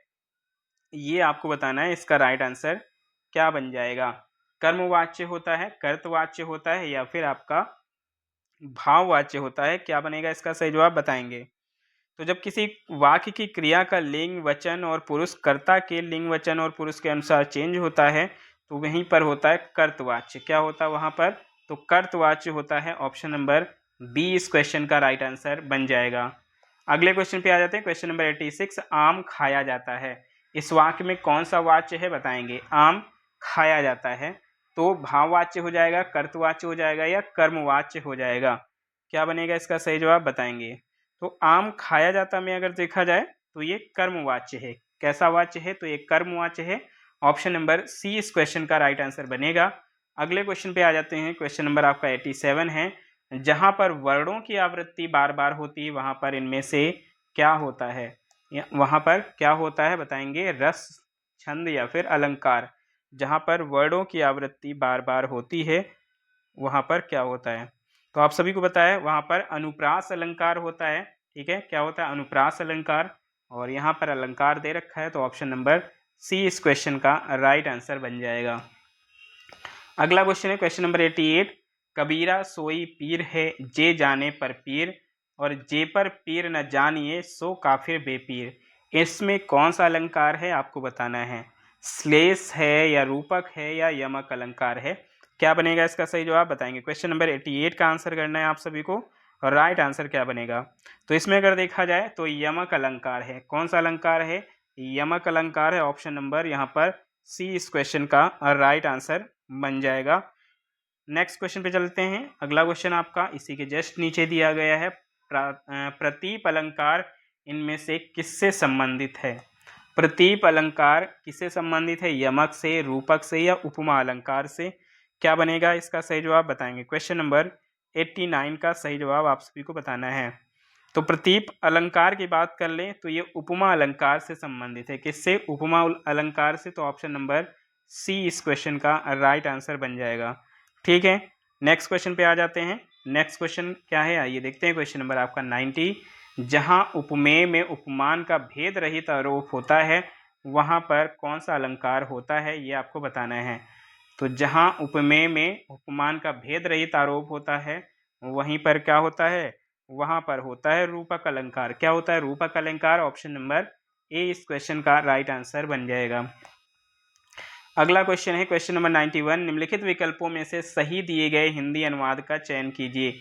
ये आपको बताना है। इसका राइट आंसर क्या बन जाएगा? कर्मवाच्य होता है, कर्तवाच्य होता है या फिर आपका भाववाच्य होता है? क्या बनेगा इसका सही जवाब? बताएंगे। तो जब किसी वाक्य की क्रिया का लिंग वचन और पुरुष कर्ता के लिंग वचन और पुरुष के अनुसार चेंज होता है, तो वहीं पर होता है कर्तवाच्य। क्या होता है वहां पर? तो कर्तवाच्य होता है। ऑप्शन नंबर बी इस क्वेश्चन का राइट आंसर बन जाएगा। अगले क्वेश्चन पे आ जाते हैं। क्वेश्चन नंबर 86 आम खाया जाता है, इस वाक्य में कौन सा वाच्य है? बताएंगे। आम खाया जाता है, तो भाववाच्य हो जाएगा, कर्तवाच्य हो जाएगा या कर्मवाच्य हो जाएगा? क्या बनेगा इसका सही जवाब? बताएंगे। तो आम खाया जाता में अगर देखा जाए तो ये कर्मवाच्य है। कैसा वाच्य है? तो ये कर्मवाच्य है। ऑप्शन नंबर सी इस क्वेश्चन का राइट आंसर बनेगा। अगले क्वेश्चन पे आ जाते हैं। क्वेश्चन नंबर आपका 87 है जहां पर वर्णों की आवृत्ति बार बार होती है, वहां पर इनमें से क्या होता है? वहां पर क्या होता है? बताएंगे। रस, छंद या फिर अलंकार। जहां पर वर्णों की आवृत्ति बार बार होती है वहां पर क्या होता है? तो आप सभी को पता है वहां पर अनुप्रास अलंकार होता है। ठीक है, क्या होता है? अनुप्रास अलंकार। और यहाँ पर अलंकार दे रखा है, तो ऑप्शन नंबर सी इस क्वेश्चन का राइट आंसर बन जाएगा। अगला क्वेश्चन है क्वेश्चन नंबर 88 कबीरा सोई पीर है जे जाने पर पीर और जे पर पीर न जानिए सो काफिर बेपीर। इसमें कौन सा अलंकार है आपको बताना है। श्लेष है या रूपक है या यमक अलंकार है? क्या बनेगा इसका सही जवाब? बताएंगे। क्वेश्चन नंबर 88 का आंसर करना है आप सभी को, और राइट आंसर क्या बनेगा? तो इसमें अगर देखा जाए तो यमक अलंकार है। कौन सा अलंकार है? यमक अलंकार है। ऑप्शन नंबर यहाँ पर सी इस क्वेश्चन का राइट आंसर बन जाएगा। नेक्स्ट क्वेश्चन पे चलते हैं। अगला क्वेश्चन आपका इसी के जस्ट नीचे दिया गया है। प्रतीप अलंकार इनमें से किससे संबंधित है? प्रतीप अलंकार किससे संबंधित है? यमक से, रूपक से या उपमा अलंकार से? क्या बनेगा इसका सही जवाब बताएंगे। क्वेश्चन नंबर 89 का सही जवाब आप सभी को बताना है। तो प्रतीप अलंकार की बात कर लें तो ये उपमा अलंकार से संबंधित है। किससे? उपमा अलंकार से। तो ऑप्शन नंबर सी इस क्वेश्चन का राइट आंसर बन जाएगा। ठीक है, नेक्स्ट क्वेश्चन पे आ जाते हैं। नेक्स्ट क्वेश्चन क्या है, आइए देखते हैं। क्वेश्चन नंबर आपका 90, जहां उपमेय में उपमान का भेद रहित आरोप होता है वहां पर कौन सा अलंकार होता है, ये आपको बताना है। तो जहां उपमेय में उपमान का भेद रहित आरोप होता है वहीं पर क्या होता है, वहां पर होता है रूपक अलंकार। क्या होता है? रूपक अलंकार। ऑप्शन नंबर ए इस क्वेश्चन का राइट आंसर बन जाएगा। अगला क्वेश्चन है क्वेश्चन नंबर 91, निम्नलिखित विकल्पों में से सही दिए गए हिंदी अनुवाद का चयन कीजिए।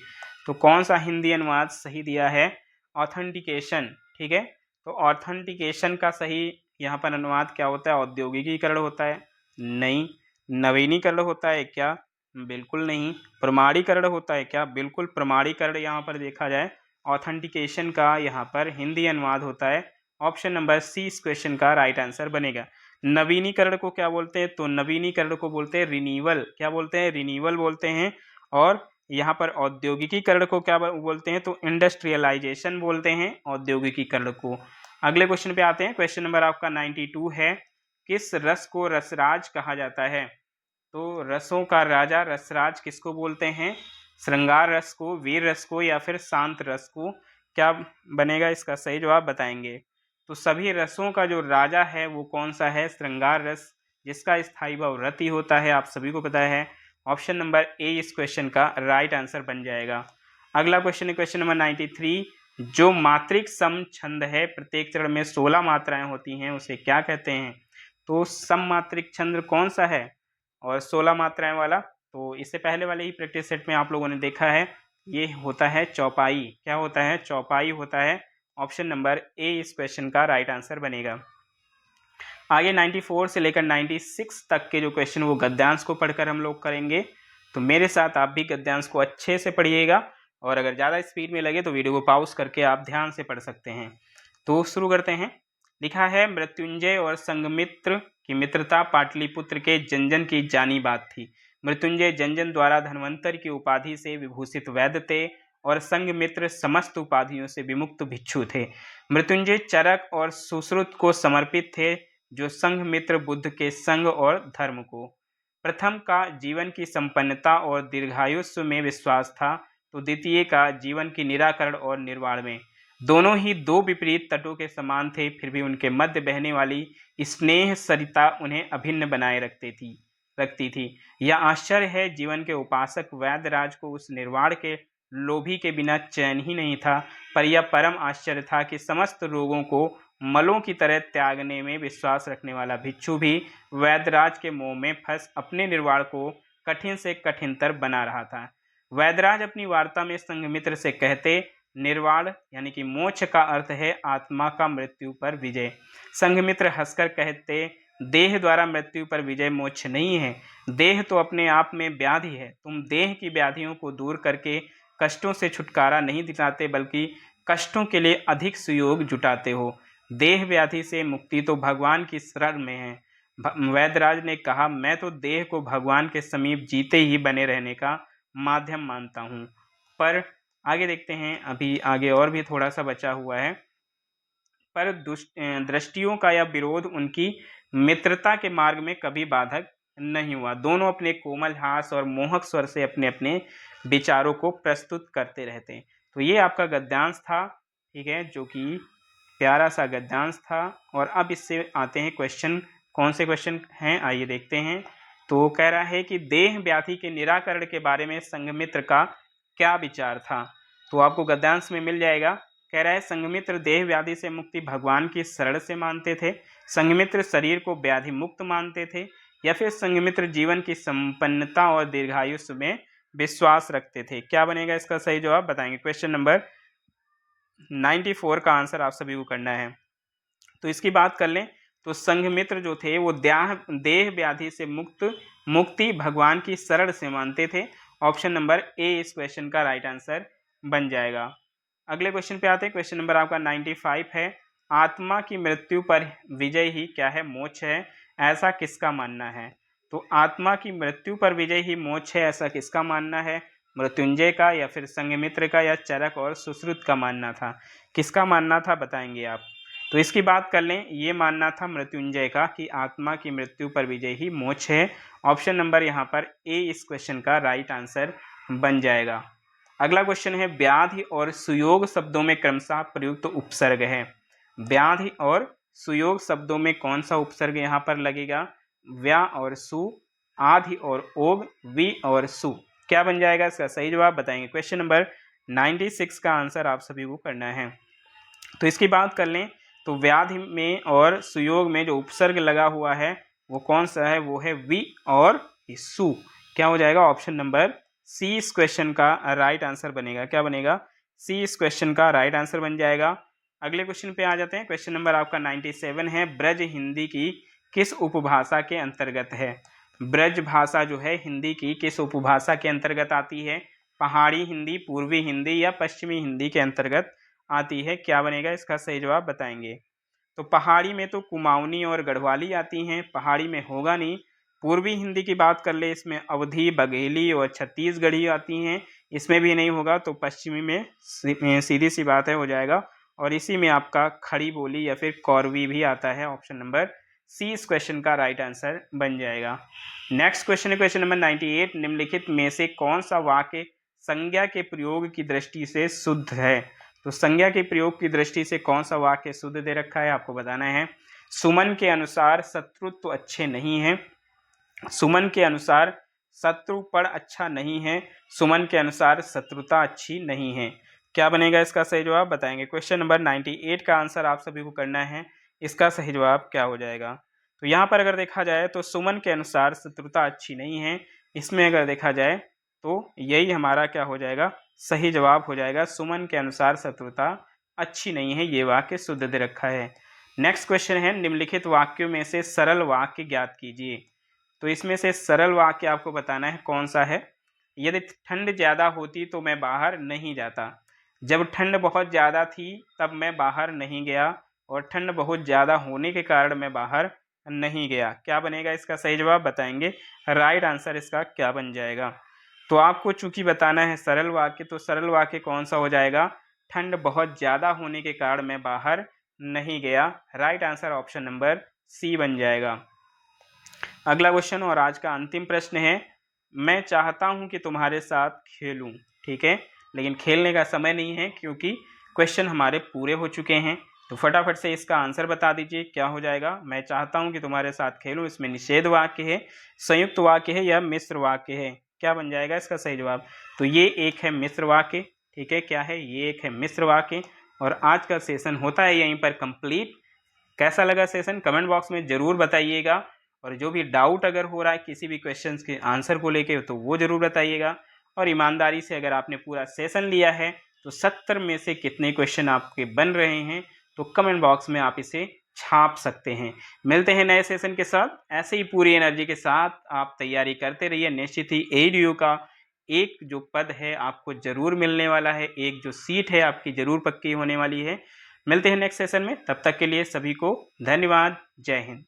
तो कौन सा हिंदी अनुवाद सही दिया है? ऑथेंटिकेशन। ठीक है, तो ऑथेंटिकेशन का सही यहाँ पर अनुवाद क्या होता है? औद्योगिकीकरण होता है? नहीं। नवीनीकरण होता है क्या? बिल्कुल नहीं। प्रमाणीकरण होता है क्या? बिल्कुल प्रमाणीकरण यहाँ पर देखा जाए ऑथेंटिकेशन का यहाँ पर हिंदी अनुवाद होता है। ऑप्शन नंबर सी इस क्वेश्चन का राइट आंसर बनेगा। नवीनीकरण को क्या बोलते हैं? तो नवीनीकरण को बोलते हैं रिन्यूअल। क्या बोलते हैं? रिन्यूअल बोलते हैं। और यहाँ पर औद्योगिकीकरण को क्या बोलते हैं? तो इंडस्ट्रियलाइजेशन बोलते हैं औद्योगिकीकरण को। अगले क्वेश्चन पे आते हैं। क्वेश्चन नंबर आपका 92 है, किस रस को रसराज कहा जाता है? तो रसों का राजा रसराज किसको बोलते हैं? श्रृंगार रस को, वीर रस को, या फिर शांत रस को? क्या बनेगा इसका सही जवाब बताएंगे। तो सभी रसों का जो राजा है वो कौन सा है? श्रृंगार रस, जिसका स्थायी भाव रति होता है, आप सभी को पता है। ऑप्शन नंबर ए इस क्वेश्चन का राइट आंसर बन जाएगा। अगला क्वेश्चन है क्वेश्चन नंबर 93, जो मात्रिक सम छंद है, प्रत्येक चरण में 16 मात्राएं होती हैं, उसे क्या कहते हैं? तो सममात्रिक छंद कौन सा है और 16 मात्राएं वाला? तो इससे पहले वाले ही प्रैक्टिस सेट में आप लोगों ने देखा है, ये होता है चौपाई। क्या होता है? चौपाई होता है। ऑप्शन नंबर ए इस क्वेश्चन का राइट आंसर बनेगा। आगे 94 से लेकर 96 तक के जो क्वेश्चन वो गद्यांश को पढ़कर हम लोग करेंगे। तो मेरे साथ आप भी गद्यांश को अच्छे से पढ़िएगा, और अगर ज़्यादा स्पीड में लगे तो वीडियो को पॉज करके आप ध्यान से पढ़ सकते हैं। तो शुरू करते हैं। लिखा है, मृत्युंजय और संघमित्र की मित्रता पाटलिपुत्र के जंजन की जानी बात थी। मृत्युंजय जंजन द्वारा धन्वंतर की उपाधि से विभूषित वैद्य थे और संघमित्र समस्त उपाधियों से विमुक्त भिक्षु थे। मृत्युंजय चरक और सुश्रुत को समर्पित थे, जो संघमित्र बुद्ध के संग और धर्म को। प्रथम का जीवन की संपन्नता और दीर्घायुष्य में विश्वास था, तो द्वितीय का जीवन की निराकरण और निर्वाण में। दोनों ही दो विपरीत तटों के समान थे, फिर भी उनके मध्य बहने वाली स्नेह सरिता उन्हें अभिन्न बनाए रखती थी। यह आश्चर्य है, जीवन के उपासक वैद्यराज को उस निर्वाण के लोभी के बिना चैन ही नहीं था। पर यह परम आश्चर्य था कि समस्त रोगों को मलों की तरह त्यागने में विश्वास रखने वाला भिक्षु भी वैद्यराज के मोह में फंस अपने निर्वाण को कठिन से कठिनतर बना रहा था। वैद्यराज अपनी वार्ता में संघमित्र से कहते, निर्वाण यानी कि मोक्ष का अर्थ है आत्मा का मृत्यु पर विजय। संघमित्र हंसकर कहते, देह द्वारा मृत्यु पर विजय मोक्ष नहीं है। देह तो अपने आप में व्याधि है। तुम देह की व्याधियों को दूर करके कष्टों से छुटकारा नहीं दिलाते, बल्कि कष्टों के लिए अधिक सुयोग जुटाते हो। देह व्याधि से मुक्ति तो भगवान की शरण में है। वैद्यराज ने कहा, मैं तो देह को भगवान के समीप जीते ही बने रहने का माध्यम मानता हूँ। पर आगे देखते हैं, अभी आगे और भी थोड़ा सा बचा हुआ है। पर दृष्टियों का यह विरोध उनकी मित्रता के मार्ग में कभी बाधक नहीं हुआ। दोनों अपने कोमल हास और मोहक स्वर से अपने अपने विचारों को प्रस्तुत करते रहते हैं। तो ये आपका गद्यांश था, ठीक है, जो कि प्यारा सा गद्यांश था। और अब इससे आते हैं क्वेश्चन। कौन से क्वेश्चन हैं आइए देखते हैं। तो कह रहा है कि देह व्याधि के निराकरण के बारे में संघमित्र का क्या विचार था? तो आपको गद्यांश में मिल जाएगा। कह रहा है, संघमित्र देह व्याधि से मुक्ति भगवान की शरण से मानते थे, संघमित्र शरीर को व्याधि मुक्त मानते थे, या फिर संघमित्र जीवन की संपन्नता और दीर्घायुष्य में विश्वास रखते थे। क्या बनेगा इसका सही जवाब बताएंगे। क्वेश्चन नंबर 94 का आंसर आप सभी को करना है। तो इसकी बात कर लें तो संघमित्र जो थे वो देह व्याधि से मुक्ति भगवान की शरण से मानते थे। ऑप्शन नंबर ए इस क्वेश्चन का राइट आंसर बन जाएगा। अगले क्वेश्चन पे आते हैं। क्वेश्चन नंबर आपका 95 है, आत्मा की मृत्यु पर विजय ही क्या है? मोक्ष है, ऐसा किसका मानना है? तो आत्मा की मृत्यु पर विजय ही मोक्ष है, ऐसा किसका मानना है? मृत्युंजय का या फिर संघमित्र का या चरक और सुश्रुत का मानना था? किसका मानना था बताएंगे आप। तो इसकी बात कर लें, ये मानना था मृत्युंजय का कि आत्मा की मृत्यु पर विजय ही मोक्ष है। ऑप्शन नंबर यहाँ पर ए इस क्वेश्चन का राइट आंसर बन जाएगा। अगला क्वेश्चन है, व्याधि और सुयोग शब्दों में क्रमशः प्रयुक्त उपसर्ग है। व्याधि और सुयोग शब्दों में कौन सा उपसर्ग यहाँ पर लगेगा? व्या और सु, आधि और ओग, वी और सु। क्या बन जाएगा इसका सही जवाब बताएंगे। क्वेश्चन नंबर 96 का आंसर आप सभी को करना है। तो इसकी बात कर लें तो व्याधि में और सुयोग में जो उपसर्ग लगा हुआ है वो कौन सा है? वो है वी और सु। क्या हो जाएगा? ऑप्शन नंबर सी इस क्वेश्चन का राइट आंसर बनेगा। क्या बनेगा? सी इस क्वेश्चन का राइट आंसर बन जाएगा। अगले क्वेश्चन पे आ जाते हैं। क्वेश्चन नंबर आपका 97 है, ब्रज हिंदी की किस उपभाषा के अंतर्गत है? ब्रज भाषा जो है हिंदी की किस उपभाषा के अंतर्गत आती है? पहाड़ी हिंदी, पूर्वी हिंदी या पश्चिमी हिंदी के अंतर्गत आती है? क्या बनेगा इसका सही जवाब बताएंगे। तो पहाड़ी में तो कुमाऊनी और गढ़वाली आती हैं, पहाड़ी में होगा नहीं। पूर्वी हिंदी की बात कर ले, इसमें अवधी, बघेली और छत्तीसगढ़ी आती हैं, इसमें भी नहीं होगा। तो पश्चिमी में सीधी सी बात है हो जाएगा। और इसी में आपका खड़ी बोली या फिर कौरवी भी आता है। ऑप्शन नंबर सी इस क्वेश्चन का राइट आंसर बन जाएगा। नेक्स्ट क्वेश्चन है क्वेश्चन नंबर 98, निम्नलिखित में से कौन सा वाक्य संज्ञा के प्रयोग की दृष्टि से शुद्ध है? तो संज्ञा के प्रयोग की दृष्टि से कौन सा वाक्य शुद्ध दे रखा है आपको बताना है। सुमन के अनुसार शत्रुत्व अच्छे नहीं है। सुमन के अनुसार शत्रुपण अच्छा नहीं है। सुमन के अनुसार शत्रुता अच्छी नहीं है। क्या बनेगा इसका सही जवाब बताएंगे। क्वेश्चन नंबर 98 का आंसर आप सभी को करना है। इसका सही जवाब क्या हो जाएगा? तो यहाँ पर अगर देखा जाए तो सुमन के अनुसार शत्रुता अच्छी नहीं है, इसमें अगर देखा जाए तो यही हमारा क्या हो जाएगा? सही जवाब हो जाएगा। सुमन के अनुसार शत्रुता अच्छी नहीं है, ये वाक्य शुद्ध दे रखा है। नेक्स्ट क्वेश्चन है, निम्नलिखित वाक्यों में से सरल वाक्य ज्ञात कीजिए। तो इसमें से सरल वाक्य आपको बताना है कौन सा है। यदि ठंड ज़्यादा होती तो मैं बाहर नहीं जाता। जब ठंड बहुत ज़्यादा थी तब मैं बाहर नहीं गया, और ठंड बहुत ज़्यादा होने के कारण मैं बाहर नहीं गया। क्या बनेगा इसका सही जवाब बताएंगे। राइट आंसर इसका क्या बन जाएगा? तो आपको चूंकि बताना है सरल वाक्य, तो सरल वाक्य कौन सा हो जाएगा? ठंड बहुत ज़्यादा होने के कारण मैं बाहर नहीं गया। Right answer option number C बन जाएगा। अगला क्वेश्चन और आज का अंतिम प्रश्न है, मैं चाहता हूं कि तुम्हारे साथ खेलूं। ठीक है, लेकिन खेलने का समय नहीं है क्योंकि क्वेश्चन हमारे पूरे हो चुके हैं। तो फटाफट से इसका आंसर बता दीजिए क्या हो जाएगा। मैं चाहता हूं कि तुम्हारे साथ खेलूं, इसमें निषेध वाक्य है, संयुक्त वाक्य है या मिश्र वाक्य है? क्या बन जाएगा इसका सही जवाब? तो ये एक है मिश्र वाक्य। ठीक है, क्या है? ये एक है मिश्र वाक्य। और आज का सेशन होता है यहीं पर कंप्लीट। कैसा लगा सेशन कमेंट बॉक्स में ज़रूर बताइएगा। और जो भी डाउट अगर हो रहा है किसी भी क्वेश्चंस के आंसर को लेके तो वो ज़रूर बताइएगा। और ईमानदारी से अगर आपने पूरा सेशन लिया है तो 70 में से कितने क्वेश्चन आपके बन रहे हैं तो कमेंट बॉक्स में आप इसे छाप सकते हैं। मिलते हैं नए सेशन के साथ। ऐसे ही पूरी एनर्जी के साथ आप तैयारी करते रहिए। निश्चित ही एडीयू का एक जो पद है आपको ज़रूर मिलने वाला है, एक जो सीट है आपकी ज़रूर पक्की होने वाली है। मिलते हैं नेक्स्ट सेशन में, तब तक के लिए सभी को धन्यवाद। जय हिंद।